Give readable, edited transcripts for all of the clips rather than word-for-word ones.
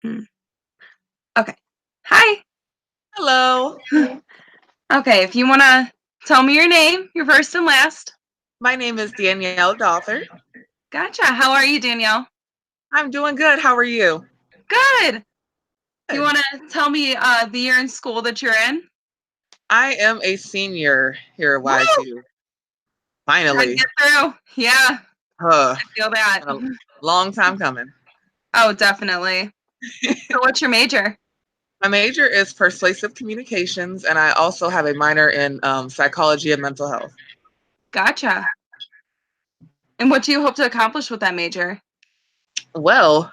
Mm. Okay. Hi. Hello, Okay, if you want to tell me your name, your first and last. my name is Danielle Dothert. Gotcha. How are you, Danielle? I'm doing good. How are you? Good. You Good. want to tell me the year in school that you're in? I am a senior here at Woo! YSU. Trying to Finally. get through. Yeah, Huh. I feel that. Been a long time coming. Oh, definitely. So, what's your major? My major is persuasive communications, and I also have a minor in psychology and mental health. Gotcha. And what do you hope to accomplish with that major? Well,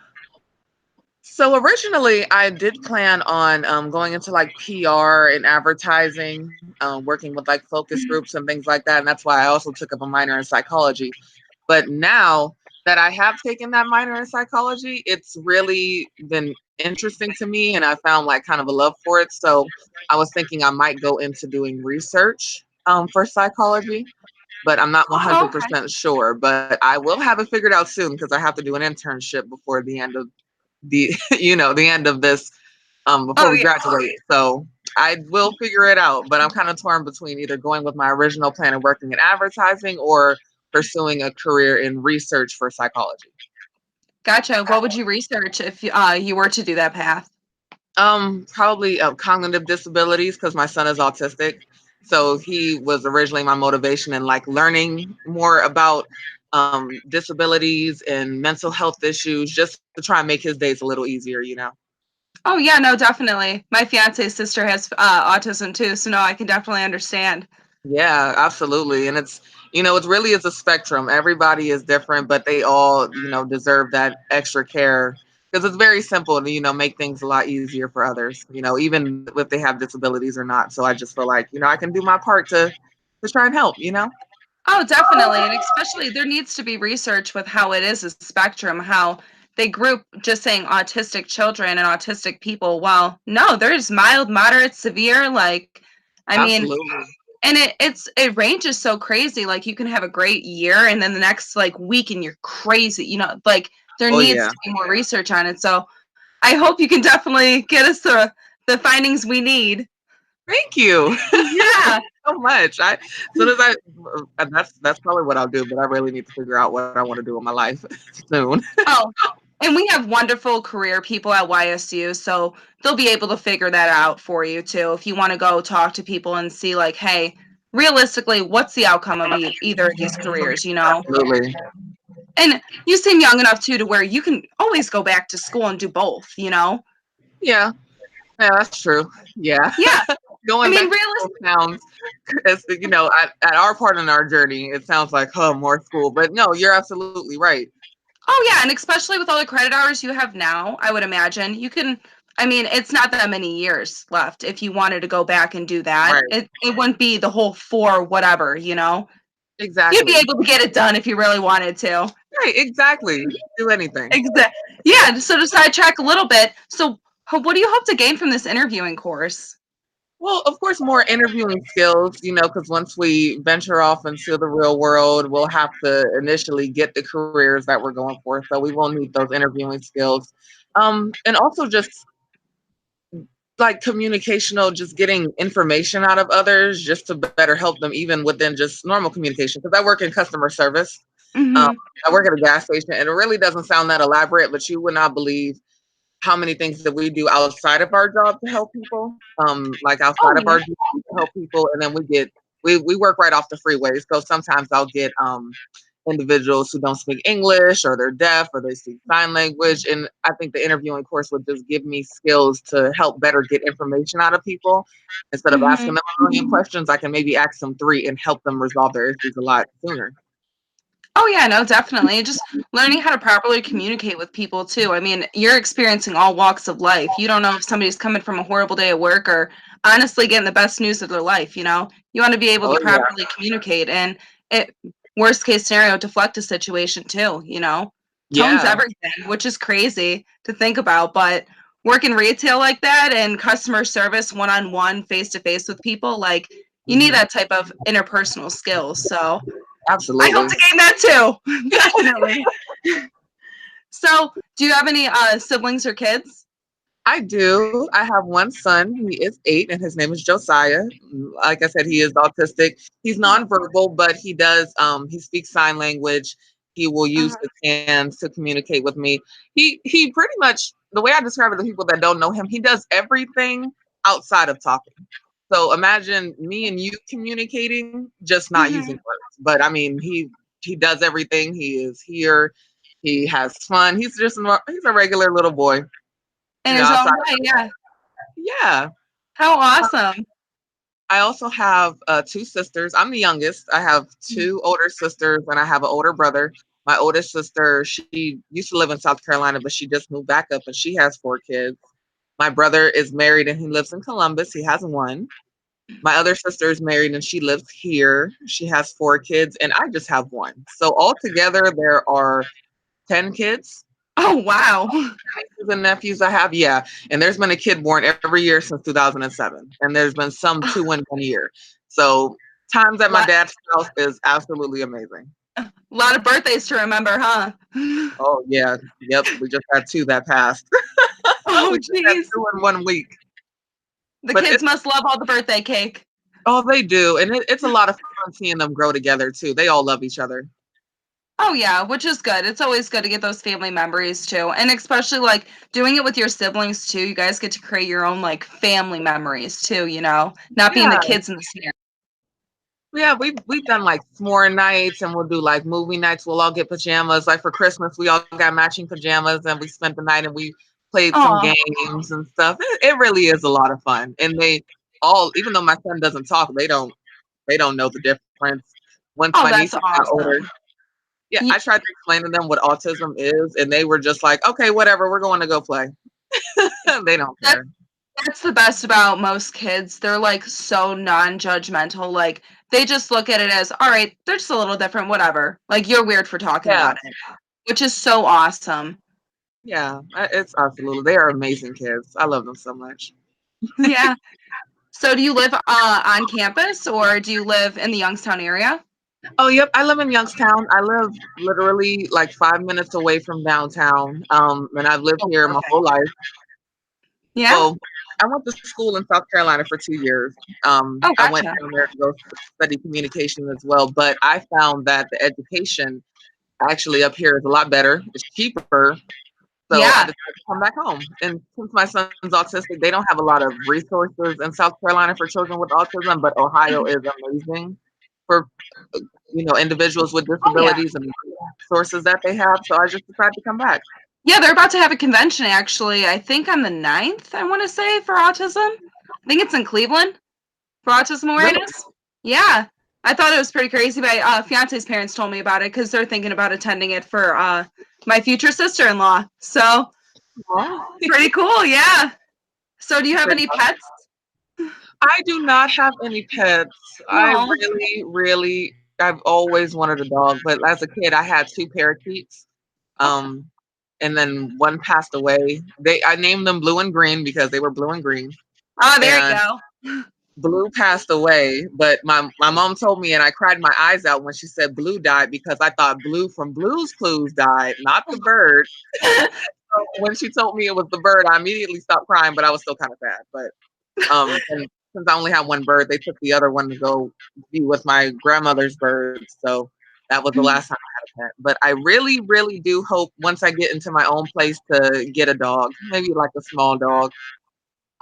so originally I did plan on going into like PR and advertising, working with like focus groups and things like that. And that's why I also took up a minor in psychology. But now that I have taken that minor in psychology, it's really been interesting to me and I found like kind of a love for it. So I was thinking I might go into doing research for psychology, but I'm not Oh, okay. 100% sure. But I will have it figured out soon because I have to do an internship before the end of the end of this before Oh, we yeah. graduate. So I will figure it out, but I'm kind of torn between either going with my original plan of working in advertising or pursuing a career in research for psychology. Gotcha. What would you research if you were to do that path? Probably cognitive disabilities because my son is autistic. So he was originally my motivation in like learning more about disabilities and mental health issues, just to try and make his days a little easier. Oh, yeah, no, definitely. My fiance's sister has autism too, so no, I can definitely understand. Yeah, absolutely. And it really is a spectrum. Everybody is different, but they all, deserve that extra care because it's very simple to, make things a lot easier for others, even if they have disabilities or not. So I just feel like, I can do my part to try and help. Oh, definitely. And especially there needs to be research with how it is a spectrum, how they group just saying autistic children and autistic people. Well, no, there's mild, moderate, severe. Like, I mean, Absolutely. and it ranges so crazy. Like you can have a great year and then the next like week and you're crazy. Like there Oh needs yeah. to be more research on it. So I hope you can definitely get us the findings we need. Thank you. Yeah. So much. As soon as that's probably what I'll do, but I really need to figure out what I want to do in my life soon. Oh, and we have wonderful career people at YSU, so they'll be able to figure that out for you too. If you want to go talk to people and see, like, hey, realistically, what's the outcome of either of these careers? Absolutely. And you seem young enough too to where you can always go back to school and do both. Yeah. Yeah, that's true. Yeah. Yeah, I Going mean, back to school sounds, at our part in our journey, it sounds like, oh, more school. But no, you're absolutely right. oh yeah, and especially with all the credit hours you have now, I would imagine you can. I mean, it's not that many years left if you wanted to go back and do that. Right. It wouldn't be the whole four whatever. You'd be Exactly. able to get it done if you really wanted to. Right. Exactly. Do anything. Exactly. Yeah. So to sidetrack a little bit, so what do you hope to gain from this interviewing course? Well, of course, more interviewing skills, because once we venture off into the real world, we'll have to initially get the careers that we're going for. So we will need those interviewing skills. And also just like communicational, just getting information out of others just to better help them, even within just normal communication. Because I work in customer service. Um, Mm-hmm. I work at a gas station, and it really doesn't sound that elaborate, but you would not believe how many things that we do outside of our job to help people. Like outside Oh of yeah. our job to help people, and then we work right off the freeway. So sometimes I'll get individuals who don't speak English or they're deaf or they speak sign language. And I think the interviewing course would just give me skills to help better get information out of people. Instead of asking Mm-hmm. them a million questions, I can maybe ask them three and help them resolve their issues a lot sooner. Oh yeah, no, definitely. Just learning how to properly communicate with people too. I mean, you're experiencing all walks of life. You don't know if somebody's coming from a horrible day at work or honestly getting the best news of their life. You want to be able to Oh yeah. properly communicate and it worst case scenario deflect a situation too. Tone's Yeah. everything, which is crazy to think about, but working retail like that and customer service one-on-one face-to-face with people, like you need Mhm. that type of interpersonal skills. So I hope Absolutely. to gain that too. Definitely. So, do you have any siblings or kids? I do. I have one son. He is 8 and his name is Josiah. Like I said, he is autistic. He's nonverbal, but he speaks sign language. He will use Uh-huh. his hands to communicate with me. He pretty much, the way I describe it to people that don't know him, he does everything outside of talking. So imagine me and you communicating, just not using Mhm. words. But I mean, he does everything. He is here. He has fun. He's a regular little boy, In his outside. own way, yeah. Yeah. How awesome. I also have 2 sisters. I'm the youngest. I have 2 older sisters and I have an older brother. My oldest sister, she used to live in South Carolina, but she just moved back up and she has 4 kids. My brother is married and he lives in Columbus. He has one. My other sister is married and she lives here. She has 4 kids and I just have one. So altogether, there are 10 kids. Oh, wow. Nieces and nephews I have, yeah. And there's been a kid born every year since 2007. And there's been some 2 in 1 year. So times at my Lot dad's house is absolutely amazing. lot of birthdays to remember, huh? Oh yeah. Yep. We just had 2 that passed. Oh, We just had jeez. 2 in 1 week. The But kids must love all the birthday cake. they do. And it's a lot of fun seeing them grow together too. They all love each other. Oh, yeah, which is good. It's always good to get those family memories too, and especially, like, doing it with your siblings too. You guys get to create your own, like, family memories too, not being the Yeah. kids in the scenario. Yeah, we've done like s'more nights and we'll do like movie nights. We'll all get pajamas. Like for Christmas, we all got matching pajamas and we spent the night and we played some Oh, games and stuff. It really is a lot of fun. And they all, even though my son doesn't talk, they don't know the difference. Once oh, my that's nieces got older, awesome. yeah, Ye I tried to explain to them what autism is, and they were just like, okay, whatever, we're going to go play. They don't that care. that's the best about most kids. They're, like, so non-judgmental, like, they just look at it as, "Alright, they're just a little different, whatever. Like, you're weird for talking Yeah, about it," which is so awesome. yeah, it's absolutely. They are amazing kids. I love them so much. Yeah. So do you live, on campus, or do you live in the Youngstown area? Oh, yep. I live in Youngstown. I live literally like 5 minutes away from downtown. And I've lived Oh, here my perfect. whole life. Yeah? Well, I went to school in South Carolina for 2 years. Oh, I went gotcha. down there to go study communication as well. But I found that the education actually up here is a lot better. It's cheaper. So I Yeah. decided to come back home. And since my son's autistic, they don't have a lot of resources in South Carolina for children with autism, but Ohio is amazing for individuals with Oh, yeah. disabilities and sources that they have. So I just decided to come back. Yeah, they're about to have a convention actually, I think on the 9th, I wanna say, for autism. I think it's in Cleveland for autism Really? awareness. Yeah. I thought it was pretty crazy. My, fiance's parents told me about it because 'cause they're thinking about attending it for, my future sister-in-law. So, Aw. pretty cool, yeah. So do you have any pets? I do not have any pets. I Oh. really, really, I've always wanted a dog, but as a kid, I had 2 parakeets. Um, and then one passed away. I named them Blue and Green because they were blue and green. Oh, there you And go. Blue passed away, but my mom told me, and I cried my eyes out when she said Blue died because I thought Blue from Blue's Clues died, not the bird. So when she told me it was the bird, I immediately stopped crying, but I was still kind of sad. But and since I only have one bird, they took the other one to go be with my grandmother's birds. So that was the last time I had a pet. But I really, really do hope once I get into my own place to get a dog, maybe like a small dog.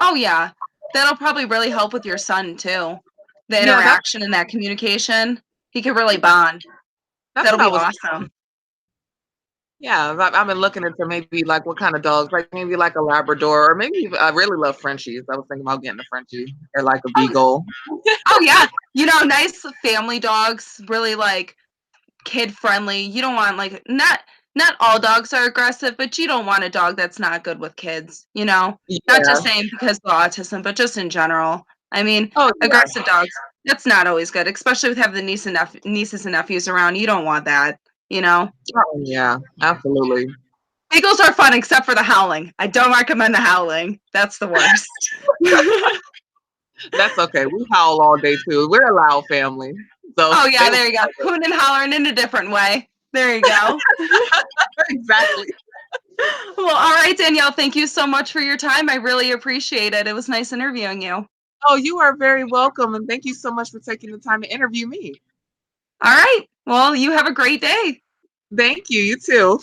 Oh, yeah. That'll probably really help with your son too. The Yeah, interaction and that communication. He could really bond. that's That'll what I be was. awesome. Yeah, I've been looking into maybe like what kind of dogs, like maybe like a Labrador, or maybe I really love Frenchies. I was thinking about getting a Frenchie or like a Oh, Beagle. oh yeah. Nice family dogs, really like kid friendly. You don't want like not all dogs are aggressive, but you don't want a dog that's not good with kids. Not just Yeah. saying because of autism, but just in general. I mean, Oh yeah. aggressive dogs, that's not always good, especially with having the nieces and nephews around. You don't want that. Oh yeah. Absolutely. Beagles are fun except for the howling. I don't recommend the howling. That's the worst. That's okay. We howl all day too. We're a loud family, so Oh, they yeah, will there you go. Hooting and hollering in a different way. There you go. exactly. Well, all right, Danielle, thank you so much for your time. I really appreciate it. It was nice interviewing you. Oh, you are very welcome, and thank you so much for taking the time to interview me. All right. Well, you have a great day. Thank you. You too.